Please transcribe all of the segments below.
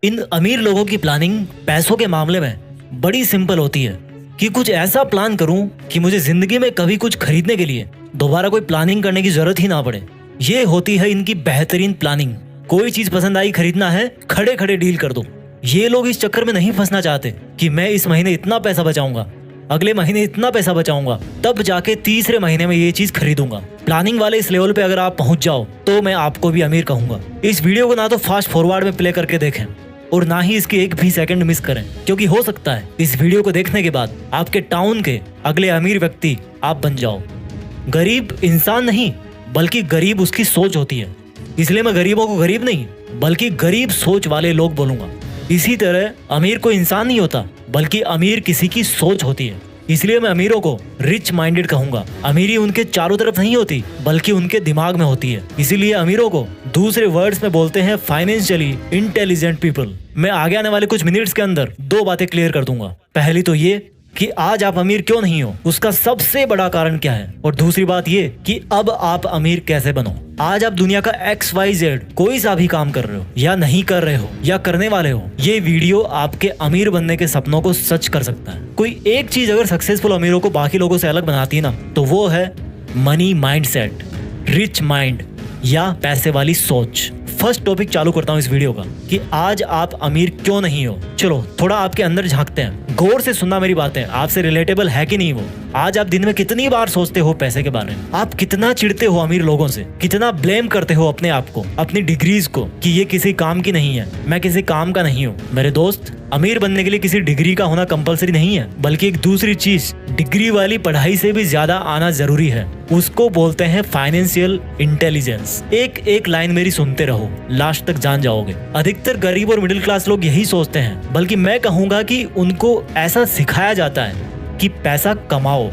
इन अमीर लोगों की प्लानिंग पैसों के मामले में बड़ी सिंपल होती है कि कुछ ऐसा प्लान करूं कि मुझे जिंदगी में कभी कुछ खरीदने के लिए दोबारा कोई प्लानिंग करने की जरूरत ही ना पड़े। ये होती है इनकी बेहतरीन प्लानिंग। कोई चीज पसंद आई, खरीदना है, खड़े खड़े डील कर दो। ये लोग इस चक्कर में नहीं फंसना चाहते कि मैं इस महीने इतना पैसा बचाऊंगा, अगले महीने इतना पैसा बचाऊंगा, तब जाके तीसरे महीने में ये चीज खरीदूंगा। प्लानिंग वाले इस लेवल पे अगर आप पहुंच जाओ तो मैं आपको भी अमीर कहूंगा। इस वीडियो को ना तो फास्ट फॉरवर्ड में प्ले करके देखें और ना ही इसके एक भी सेकंड मिस करें, क्योंकि हो सकता है इस वीडियो को देखने के बाद आपके टाउन के अगले अमीर व्यक्ति आप बन जाओ। गरीब इंसान नहीं बल्कि गरीब उसकी सोच होती है, इसलिए मैं गरीबों को गरीब नहीं बल्कि गरीब सोच वाले लोग बोलूंगा। इसी तरह अमीर कोई इंसान नहीं होता बल्कि अमीर किसी की सोच होती है, इसलिए मैं अमीरों को रिच माइंडेड कहूंगा। अमीरी उनके चारों तरफ नहीं होती बल्कि उनके दिमाग में होती है, इसीलिए अमीरों को दूसरे वर्ड्स में बोलते हैं फाइनेंशियली इंटेलिजेंट पीपल। मैं आगे आने वाले कुछ मिनट्स के अंदर दो बातें क्लियर कर दूंगा। पहली तो ये कि आज आप अमीर क्यों नहीं हो, उसका सबसे बड़ा कारण क्या है, और दूसरी बात ये कि अब आप अमीर कैसे बनो। आज आप दुनिया का XYZ कोई सा भी काम कर रहे हो या नहीं कर रहे हो या करने वाले हो, ये वीडियो आपके अमीर बनने के सपनों को सच कर सकता है। कोई एक चीज अगर सक्सेसफुल अमीरों को बाकी लोगों से अलग बनाती है ना, तो वो है मनी माइंडसेट, रिच माइंड या पैसे वाली सोच। फर्स्ट टॉपिक चालू करता हूँ इस वीडियो का कि आज आप अमीर क्यों नहीं हो। चलो थोड़ा आपके अंदर झांकते हैं, गौर से सुनना मेरी बातें, आपसे रिलेटेबल है कि नहीं वो। आज आप दिन में कितनी बार सोचते हो पैसे के बारे में, आप कितना चिढ़ते हो अमीर लोगों से, कितना ब्लेम करते हो अपने आप को, अपनी डिग्रीज को कि ये किसी काम की नहीं है, मैं किसी काम का नहीं हूँ। मेरे दोस्त, अमीर बनने के लिए किसी डिग्री का होना कंपलसरी नहीं है, बल्कि एक दूसरी चीज डिग्री वाली पढ़ाई से भी ज्यादा आना जरूरी है। उसको बोलते हैं फाइनेंशियल इंटेलिजेंस। एक एक लाइन मेरी सुनते रहो, लास्ट तक जान जाओगे। अधिकतर गरीब और मिडिल क्लास लोग यही सोचते हैं, बल्कि मैं कहूंगा कि उनको ऐसा सिखाया जाता है कि पैसा कमाओ,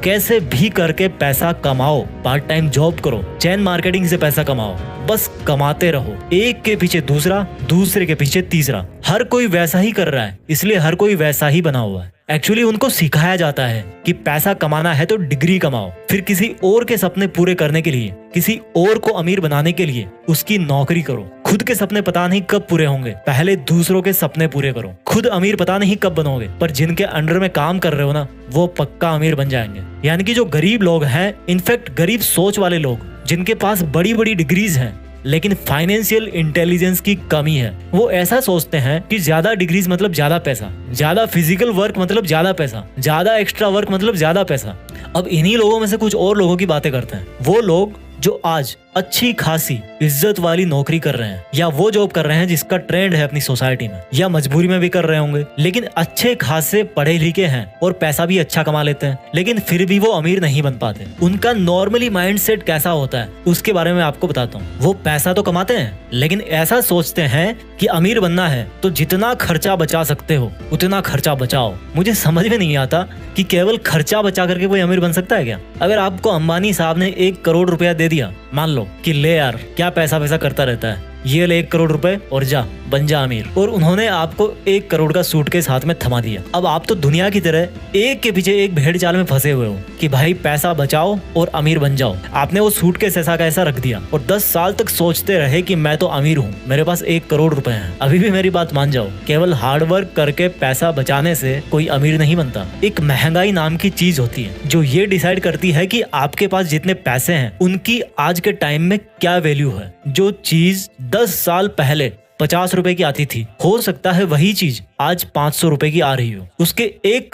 कैसे भी करके पैसा कमाओ, पार्ट टाइम जॉब करो, चैन मार्केटिंग से पैसा कमाओ, बस कमाते रहो। एक के पीछे दूसरा, दूसरे के पीछे तीसरा। हर कोई वैसा ही कर रहा है, इसलिए हर कोई वैसा ही बना हुआ है। एक्चुअली उनको सिखाया जाता है कि पैसा कमाना है तो डिग्री कमाओ, फिर किसी और के सपने पूरे करने के लिए, किसी और को अमीर बनाने के लिए उसकी नौकरी करो। खुद के सपने पता नहीं कब पूरे होंगे, पहले दूसरों के सपने पूरे करो। खुद अमीर पता नहीं कब बनोगे, पर जिनके अंडर में काम कर रहे हो ना, वो पक्का अमीर बन जाएंगे। यानी कि जो गरीब लोग हैं, इनफैक्ट गरीब सोच वाले लोग जिनके पास बड़ी बड़ी डिग्रीज हैं लेकिन फाइनेंशियल इंटेलिजेंस की कमी है, वो ऐसा सोचते हैं कि ज्यादा डिग्रीज मतलब ज्यादा पैसा, ज्यादा फिजिकल वर्क मतलब ज्यादा पैसा, ज्यादा एक्स्ट्रा वर्क मतलब ज्यादा पैसा। अब इन्हीं लोगों में से कुछ और लोगों की बातें करते हैं, वो लोग जो आज अच्छी खासी इज्जत वाली नौकरी कर रहे हैं या वो जॉब कर रहे हैं जिसका ट्रेंड है अपनी सोसाइटी में, या मजबूरी में भी कर रहे होंगे, लेकिन अच्छे खासे पढ़े लिखे हैं और पैसा भी अच्छा कमा लेते हैं, लेकिन फिर भी वो अमीर नहीं बन पाते। उनका नॉर्मली माइंडसेट कैसा होता है उसके बारे में आपको बताता हूँ। वो पैसा तो कमाते हैं लेकिन ऐसा सोचते हैं कि अमीर बनना है तो जितना खर्चा बचा सकते हो उतना खर्चा बचाओ। मुझे समझ में नहीं आता कि केवल खर्चा बचा करके कोई अमीर बन सकता है क्या? अगर आपको अंबानी साहब ने 1 करोड़ रुपया दे दिया, मान लो कि ले यार क्या पैसा वैसा करता रहता है, ये ले 1 करोड़ रुपए और जा बन जा अमीर, और उन्होंने आपको 1 करोड़ का सूटकेस हाथ में थमा दिया। अब आप तो दुनिया की तरह एक के पीछे एक भेड़ चाल में फंसे हुए हो कि भाई पैसा बचाओ और अमीर बन जाओ। आपने वो सूटकेस ऐसा का ऐसा रख दिया और 10 साल तक सोचते रहे कि मैं तो अमीर हूँ, मेरे पास 1 करोड़ रुपए हैं। अभी भी मेरी बात मान जाओ, केवल हार्ड वर्क करके पैसा बचाने से कोई अमीर नहीं बनता। एक महंगाई नाम की चीज होती है जो ये डिसाइड करती है कि आपके पास जितने पैसे हैं उनकी आज के टाइम में क्या वैल्यू है। जो चीज 10 साल पहले 50 रुपए की आती थी, हो सकता है वही चीज आज 500 रुपए की आ रही हो। उसके 1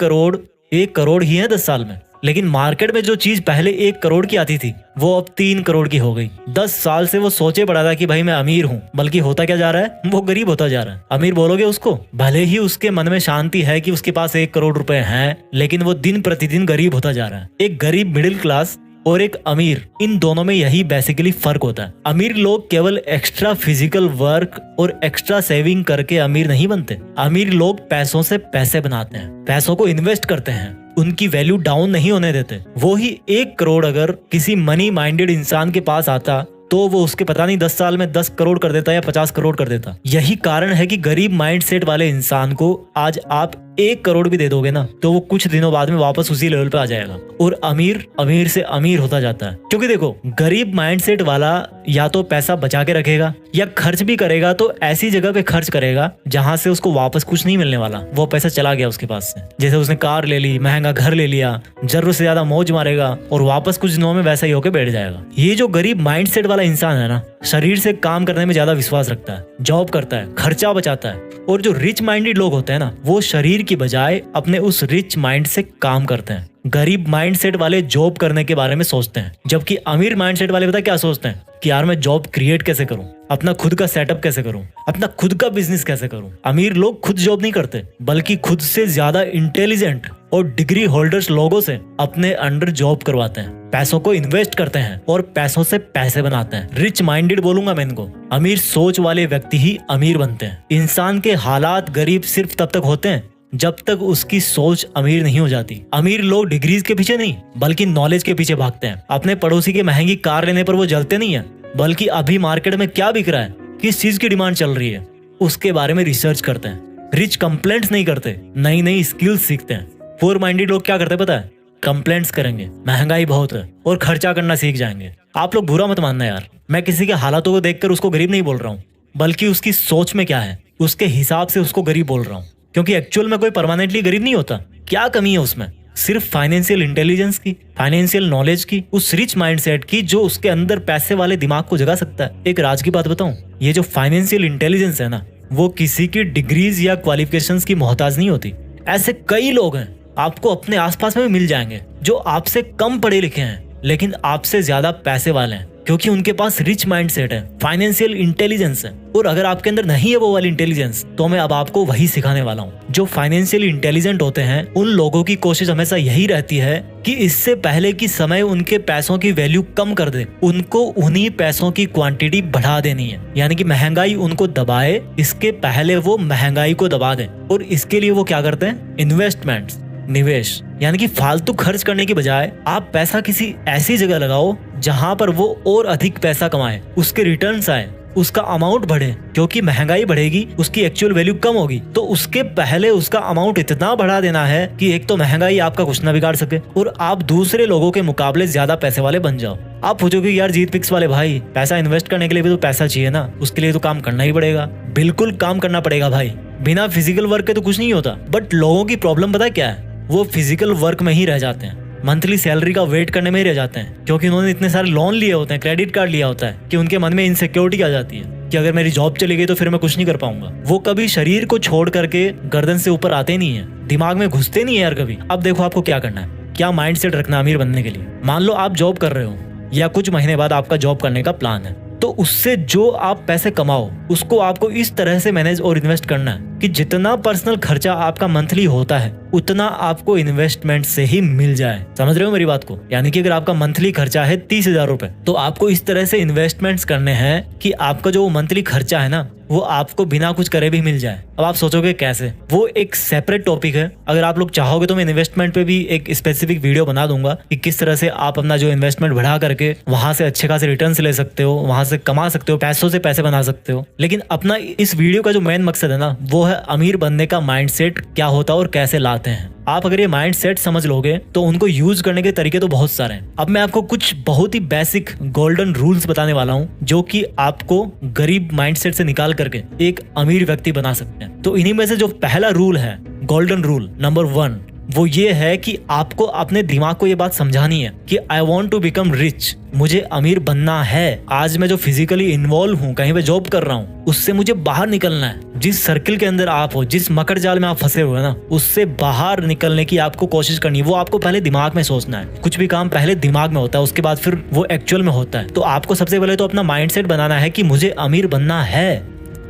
करोड़ ही है 10 साल में, लेकिन मार्केट में जो चीज पहले 1 करोड़ की आती थी वो अब 3 करोड़ की हो गई। 10 साल से वो सोचे पड़ा था कि भाई मैं अमीर हूँ, बल्कि होता क्या जा रहा है, वो गरीब होता जा रहा है। अमीर बोलोगे उसको, भले ही उसके मन में शांति है कि उसके पास 1 करोड़ रुपए हैं, लेकिन वो दिन प्रतिदिन गरीब होता जा रहा है। एक गरीब मिडिल क्लास और एक अमीर, इन दोनों में यही बेसिकली फर्क होता है। अमीर लोग केवल एक्स्ट्रा फिजिकल वर्क और एक्स्ट्रा सेविंग करके अमीर नहीं बनते। अमीर लोग पैसों से पैसे बनाते हैं, पैसों को इन्वेस्ट करते हैं, उनकी वैल्यू डाउन नहीं होने देते। वो ही 1 करोड़ अगर किसी मनी माइंडेड इंसान के पास आता तो वो उसके पता नहीं 10 साल में 10 करोड़ कर देता या 50 करोड़ कर देता। यही कारण है कि गरीब माइंडसेट वाले इंसान को आज आप 1 करोड़ भी दे दोगे ना तो वो कुछ दिनों बाद में वापस उसी लेवल पे आ जाएगा और अमीर अमीर से अमीर होता जाता है। क्योंकि देखो, गरीब माइंडसेट वाला या तो पैसा बचा के रखेगा या खर्च भी करेगा तो ऐसी जगह पे खर्च करेगा जहां से उसको वापस कुछ नहीं मिलने वाला, वो पैसा चला गया उसके पास से। जैसे उसने कार ले ली, महंगा घर ले लिया, जरूरत से ज्यादा मौज मारेगा और वापस कुछ दिनों में वैसा ही होकर बैठ जाएगा। ये जो गरीब माइंडसेट वाला इंसान है ना, शरीर से काम करने में ज्यादा विश्वास रखता है, जॉब करता है, खर्चा बचाता है। और जो रिच माइंडेड लोग होते हैं ना, वो शरीर की बजाय अपने उस रिच माइंड से काम करते हैं। गरीब माइंडसेट वाले जॉब करने के बारे में सोचते हैं, जबकि अमीर माइंडसेट वाले पता क्या सोचते हैं कि यार मैं जॉब क्रिएट कैसे करूं, अपना खुद का सेटअप कैसे करूं, अपना खुद का बिजनेस कैसे करूं। अमीर लोग खुद जॉब नहीं करते, बल्कि खुद से ज्यादा इंटेलिजेंट और डिग्री होल्डर्स लोगों से अपने अंडर जॉब करवाते हैं, पैसों को इन्वेस्ट करते हैं और पैसों से पैसे बनाते हैं। रिच माइंडेड बोलूंगा मैं इनको। अमीर सोच वाले व्यक्ति ही अमीर बनते हैं। इंसान के हालात गरीब सिर्फ तब तक होते हैं जब तक उसकी सोच अमीर नहीं हो जाती। अमीर लोग डिग्रीज के पीछे नहीं बल्कि नॉलेज के पीछे भागते हैं। अपने पड़ोसी की महंगी कार लेने पर वो जलते नहीं है, बल्कि अभी मार्केट में क्या बिक रहा है, किस चीज की डिमांड चल रही है, उसके बारे में रिसर्च करते हैं। रिच कंप्लेंट्स नहीं करते, नई नई स्किल्स सीखते हैं। पुअर माइंडेड लोग क्या करते हैं पता है? कंप्लेंट्स करेंगे, महंगाई बहुत है और खर्चा करना सीख जाएंगे। आप लोग बुरा मत मानना यार, मैं किसी के हालातों को देखकर उसको गरीब नहीं बोल रहा हूँ, बल्कि उसकी सोच में क्या है उसके हिसाब से उसको गरीब बोल रहा हूँ। क्योंकि एक्चुअल में कोई परमानेंटली गरीब नहीं होता। क्या कमी है उसमें? सिर्फ फाइनेंशियल इंटेलिजेंस की, फाइनेंशियल नॉलेज की, उस रिच माइंडसेट की जो उसके अंदर पैसे वाले दिमाग को जगा सकता है। एक राज की बात बताऊं, ये जो फाइनेंशियल इंटेलिजेंस है ना, वो किसी की डिग्रीज या क्वालिफिकेशंस की मोहताज नहीं होती। ऐसे कई लोग हैं, आपको अपने आसपास में मिल जाएंगे, जो आपसे कम पढ़े लिखे हैं लेकिन आपसे ज्यादा पैसे वाले हैं, क्योंकि उनके पास रिच माइंडसेट है, फाइनेंशियल इंटेलिजेंस है। और अगर आपके अंदर नहीं है वो वाली इंटेलिजेंस, तो मैं अब आपको वही सिखाने वाला हूँ। जो फाइनेंशियली इंटेलिजेंट होते हैं, उन लोगों की कोशिश हमेशा यही रहती है कि इससे पहले कि समय उनके पैसों की वैल्यू कम कर दे, उनको उन्हीं पैसों की क्वांटिटी बढ़ा देनी है। यानी कि महंगाई उनको दबाए, इसके पहले वो महंगाई को दबा दें। और इसके लिए वो क्या करते हैं? इन्वेस्टमेंट्स, निवेश। यानी कि फालतू खर्च करने की बजाय आप पैसा किसी ऐसी जगह लगाओ जहां पर वो और अधिक पैसा कमाए, उसके रिटर्न्स आए, उसका अमाउंट बढ़े। क्योंकि महंगाई बढ़ेगी, उसकी एक्चुअल वैल्यू कम होगी, तो उसके पहले उसका अमाउंट इतना बढ़ा देना है कि एक तो महंगाई आपका कुछ ना बिगाड़ सके और आप दूसरे लोगों के मुकाबले ज्यादा पैसे वाले बन जाओ। आप पूछोगे यार जीत पिक्स वाले भाई, पैसा इन्वेस्ट करने के लिए भी तो पैसा चाहिए ना, उसके लिए तो काम करना ही पड़ेगा। बिल्कुल काम करना पड़ेगा भाई, बिना फिजिकल वर्क के तो कुछ नहीं होता। बट लोगों की प्रॉब्लम पता है क्या है? वो फिजिकल वर्क में ही रह जाते हैं, मंथली सैलरी का वेट करने में ही रह जाते हैं, क्योंकि उन्होंने इतने सारे लोन लिए होते हैं, क्रेडिट कार्ड लिया होता है, कि उनके मन में इनसिक्योरिटी आ जाती है कि अगर मेरी जॉब चली गई तो फिर मैं कुछ नहीं कर पाऊंगा। वो कभी शरीर को छोड़ करके गर्दन से ऊपर आते नहीं है, दिमाग में घुसते नहीं है यार कभी। अब देखो आपको क्या करना है, क्या माइंडसेट रखना है अमीर बनने के लिए। मान लो आप जॉब कर रहे हो या कुछ महीने बाद आपका जॉब करने का प्लान है, तो उससे जो आप पैसे कमाओ उसको आपको इस तरह से मैनेज और इन्वेस्ट करना है कि जितना पर्सनल खर्चा आपका मंथली होता है उतना आपको इन्वेस्टमेंट से ही मिल जाए। समझ रहे हो मेरी बात को? यानी कि अगर आपका मंथली खर्चा है 30,000 रुपए, तो आपको इस तरह से इन्वेस्टमेंट्स करने हैं कि आपका जो मंथली खर्चा है ना, वो आपको बिना कुछ करे भी मिल जाए। अब आप सोचोगे कैसे? वो एक सेपरेट टॉपिक है। अगर आप लोग चाहोगे तो मैं इन्वेस्टमेंट पे भी एक स्पेसिफिक वीडियो बना दूंगा कि किस तरह से आप अपना जो इन्वेस्टमेंट बढ़ा करके वहां से अच्छे खासे रिटर्न्स ले सकते हो, वहां से कमा सकते हो, पैसों से पैसे बना सकते हो। लेकिन अपना इस वीडियो का जो मेन मकसद है ना, वो है अमीर बनने का माइंडसेट क्या होता है और कैसे लाते हैं। आप अगर ये माइंडसेट समझ लोगे तो उनको यूज करने के तरीके तो बहुत सारे हैं। अब मैं आपको कुछ बहुत ही बेसिक गोल्डन रूल्स बताने वाला हूँ जो कि आपको गरीब माइंडसेट से निकाल करके एक अमीर व्यक्ति बना सकते हैं। तो इन्हीं में से जो पहला रूल है, गोल्डन रूल नंबर 1, वो ये है कि आपको अपने दिमाग को ये बात समझानी है कि I want to become rich, मुझे अमीर बनना है। आज मैं जो फिजिकली इन्वॉल्व हूँ, कहीं पे जॉब कर रहा हूँ, उससे मुझे बाहर निकलना है। जिस सर्किल के अंदर आप हो, जिस मकर जाल में आप फंसे हुए ना, उससे बाहर निकलने की आपको कोशिश करनी है। वो आपको पहले दिमाग में सोचना है। कुछ भी काम पहले दिमाग में होता है, उसके बाद फिर वो एक्चुअल में होता है। तो आपको सबसे पहले तो अपना माइंडसेट बनाना है कि मुझे अमीर बनना है।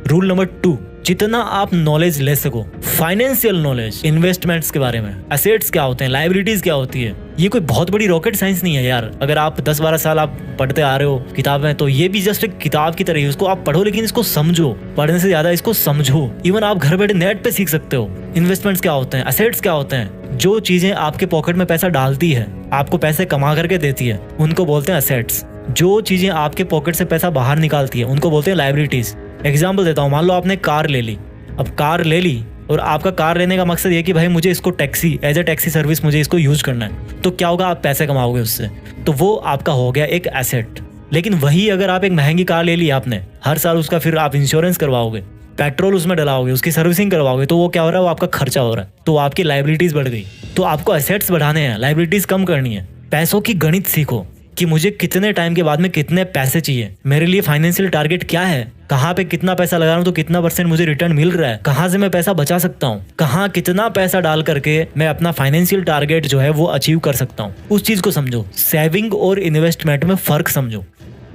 रूल नंबर 2, जितना आप नॉलेज ले सको, फाइनेंशियल नॉलेज, इन्वेस्टमेंट्स के बारे में, एसेट्स क्या होते हैं, लायबिलिटीज क्या होती है, ये कोई बहुत बड़ी रॉकेट साइंस नहीं है यार। अगर आप 10-12 साल आप पढ़ते आ रहे हो किताबें, तो ये भी जस्ट एक किताब की तरह है। उसको आप पढ़ो लेकिन इसको समझो, पढ़ने से ज्यादा इसको समझो। इवन आप घर बैठे नेट पे सीख सकते हो इन्वेस्टमेंट्स क्या होते हैं, एसेट्स क्या होते हैं। जो चीजें आपके पॉकेट में पैसा डालती है, आपको पैसे कमा करके देती है, उनको बोलते हैं एसेट्स। जो चीजें आपके पॉकेट से पैसा बाहर निकालती है, उनको बोलते हैं लायबिलिटीज। एग्जाम्पल देता हूँ, मान लो आपने कार ले ली। अब कार ले ली और आपका कार लेने का मकसद ये कि भाई मुझे इसको taxi as a taxi service मुझे इसको यूज करना है, तो क्या होगा, आप पैसे कमाओगे उससे, तो वो आपका हो गया एक एसेट। लेकिन वही अगर आप एक महंगी कार ले ली आपने, हर साल उसका फिर आप इंश्योरेंस करवाओगे, पेट्रोल उसमें डलाओगे, उसकी सर्विसिंग करवाओगे, तो वो क्या हो रहा है, वो आपका खर्चा हो रहा है, तो आपकी लाइबिलिटीज बढ़ गई। तो आपको एसेट्स बढ़ाने हैं, लाइबिलिटीज कम करनी है। पैसों की गणित सीखो कि मुझे कितने टाइम के बाद में कितने पैसे चाहिए, मेरे लिए फाइनेंशियल टारगेट क्या है, कहाँ पे कितना पैसा लगा रहा हूँ तो कितना % मुझे रिटर्न मिल रहा है, कहाँ से मैं पैसा बचा सकता हूँ, कहाँ कितना पैसा डाल करके मैं अपना फाइनेंशियल टारगेट जो है वो अचीव कर सकता हूँ। उस चीज को समझो, सेविंग और इन्वेस्टमेंट में फर्क समझो।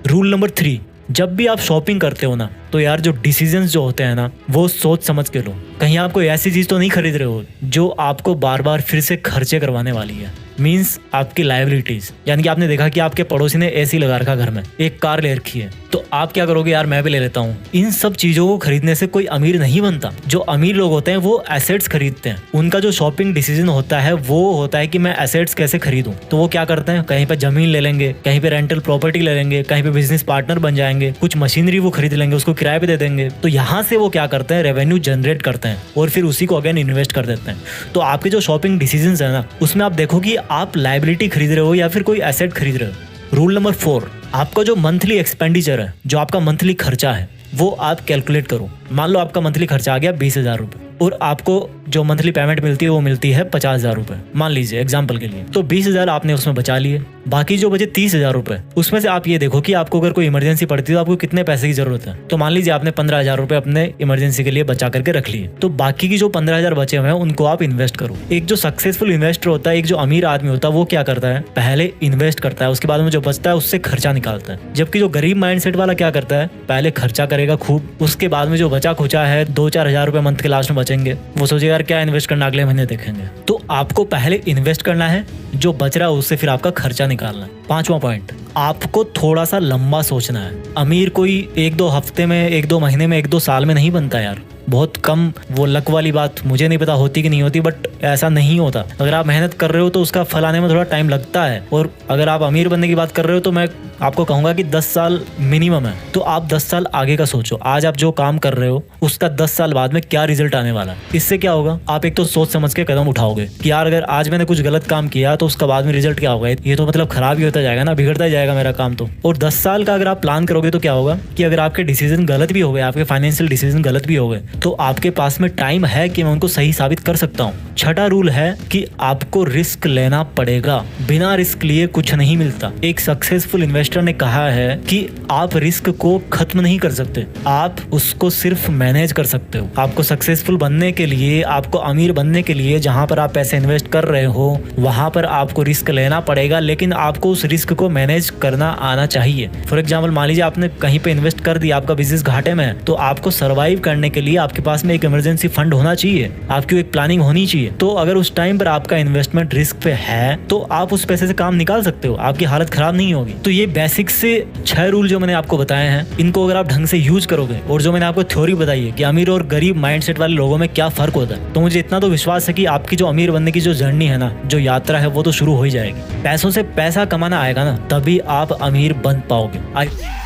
रूल नंबर 3, जब भी आप शॉपिंग करते हो ना, तो यार जो डिसीजंस जो होते हैं ना, वो सोच समझ के लो। कहीं आप कोई ऐसी चीज तो नहीं खरीद रहे हो जो आपको बार बार फिर से खर्चे करवाने वाली है। मीन्स आपकी लायबिलिटीज, यानी कि आपने देखा कि आपके पड़ोसी ने एसी लगा रखा घर में, एक कार ले रखी है, तो आप क्या करोगे, यार मैं भी ले लेता हूँ। इन सब चीजों को खरीदने से कोई अमीर नहीं बनता। जो अमीर लोग होते हैं वो एसेट्स खरीदते हैं। उनका जो शॉपिंग डिसीजन होता है वो होता है कि मैं एसेट्स कैसे खरीदूं। तो वो क्या करते हैं, कहीं पे जमीन ले लेंगे, कहीं पे रेंटल प्रॉपर्टी ले लेंगे, कहीं पे बिजनेस पार्टनर बन जाएंगे, कुछ मशीनरी वो खरीद लेंगे, उसको किराए पे दे देंगे। तो यहाँ से वो क्या करते हैं, रेवेन्यू जनरेट करते हैं और फिर उसी को अगेन इन्वेस्ट कर देते हैं। तो आपके जो शॉपिंग डिसीजंस है ना, उसमें आप देखो कि आप लायबिलिटी खरीद रहे हो या फिर कोई एसेट खरीद रहे हो। रूल नंबर 4, आपका जो मंथली एक्सपेंडिचर है, जो आपका मंथली खर्चा है, वो आप कैलकुलेट करो। मान लो आपका मंथली खर्चा आ गया 20,000 रुपये और आपको जो मंथली पेमेंट मिलती है वो मिलती है 50,000 रुपये, मान लीजिए एग्जाम्पल के लिए। तो 20,000 आपने उसमें बचा लिए, बाकी जो बचे 30,000 रुपये, उसमें से आप ये देखो कि आपको अगर कोई इमरजेंसी पड़ती है तो आपको कितने पैसे की जरूरत है। तो मान लीजिए आपने 15,000 रुपये अपने इमरजेंसी के लिए बचा करके रख लिए, तो बाकी की जो 15,000 बचे हुए हैं उनको आप इन्वेस्ट करो। एक जो सक्सेसफुल इन्वेस्टर होता है, एक जो अमीर आदमी होता है, वो क्या करता है, पहले इन्वेस्ट करता है, उसके बाद में जो बचता है उससे खर्चा निकालता है। जबकि जो गरीब माइंडसेट वाला क्या करता है, पहले खर्चा करेगा खूब, उसके बाद में जो बचा खुचा है 2-4 हज़ार रुपये मंथ के लास्ट में बचेंगे, वो सोचेगा यार क्या इन्वेस्ट करना, अगले महीने देखेंगे। तो आपको पहले इन्वेस्ट करना है, जो बच रहा है उससे फिर आपका खर्चा निकालना है। 5वां पॉइंट, आपको थोड़ा सा लंबा सोचना है। अमीर कोई 1-2 हफ्ते में, 1-2 महीने में, 1-2 साल में नहीं बनता यार। बहुत कम, वो लक वाली बात मुझे नहीं पता होती कि नहीं होती, बट ऐसा नहीं होता। अगर आप मेहनत कर रहे हो तो उसका फल आने में थोड़ा टाइम लगता है। और अगर आप अमीर बनने की बात कर रहे हो तो मैं आपको कहूंगा कि 10 साल मिनिमम है। तो आप 10 साल आगे का सोचो, आज आप जो काम कर रहे हो उसका 10 साल बाद में क्या रिजल्ट आने वाला है। इससे क्या होगा, आप एक तो सोच समझ के कदम उठाओगे कि यार अगर आज मैंने कुछ गलत काम किया तो उसका बाद में रिजल्ट क्या होगा, ये तो मतलब खराब ही होता जाएगा ना, बिगड़ता जाएगा मेरा काम तो। और 10 साल का अगर आप प्लान करोगे तो क्या होगा कि अगर आपके डिसीजन गलत भी हो गए, आपके फाइनेंशियल डिसीजन गलत भी हो गए, तो आपके पास में टाइम है कि मैं उनको सही साबित कर सकता हूँ। 6वां रूल है कि आपको रिस्क लेना पड़ेगा, बिना रिस्क लिए कुछ नहीं मिलता। एक सक्सेसफुल इन्वेस्टर ने कहा है कि आप रिस्क को खत्म नहीं कर सकते, आप उसको सिर्फ मैनेज कर सकते हो। आपको सक्सेसफुल बनने के लिए, आपको अमीर बनने के लिए जहां पर आप पैसे इन्वेस्ट कर रहे हो वहां पर आपको रिस्क लेना पड़ेगा, लेकिन आपको उस रिस्क को मैनेज करना आना चाहिए। फॉर एग्जाम्पल, मान लीजिए आपने कहीं पे इन्वेस्ट कर दिया, आपका बिजनेस घाटे में है, तो आपको सर्वाइव करने के लिए आपके पास में एक इमरजेंसी फंड होना चाहिए, आपकी एक प्लानिंग होनी चाहिए। तो अगर उस टाइम पर आपका इन्वेस्टमेंट रिस्क पे है तो आप उस पैसे से काम निकाल सकते हो, आपकी हालत खराब नहीं होगी। तो ये बेसिक से 6 रूल जो मैंने आपको बताए हैं, इनको अगर आप ढंग से यूज करोगे, और जो मैंने आपको थ्योरी बताई है कि अमीर और गरीब माइंडसेट वाले लोगों में क्या फर्क होता है, तो मुझे इतना तो विश्वास है कि आपकी जो अमीर बनने की जो जर्नी है ना, जो यात्रा है, वो तो शुरू हो ही जाएगी। पैसों से पैसा कमाना आएगा ना, तभी आप अमीर बन पाओगे।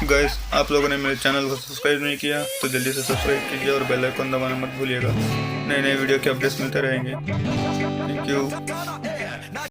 गाइस, आप लोगों ने मेरे चैनल को सब्सक्राइब नहीं किया तो जल्दी से सब्सक्राइब कीजिए और बेल आइकन दबाना मत भूलिएगा। नए नए वीडियो के अपडेट्स मिलते रहेंगे। Thank you.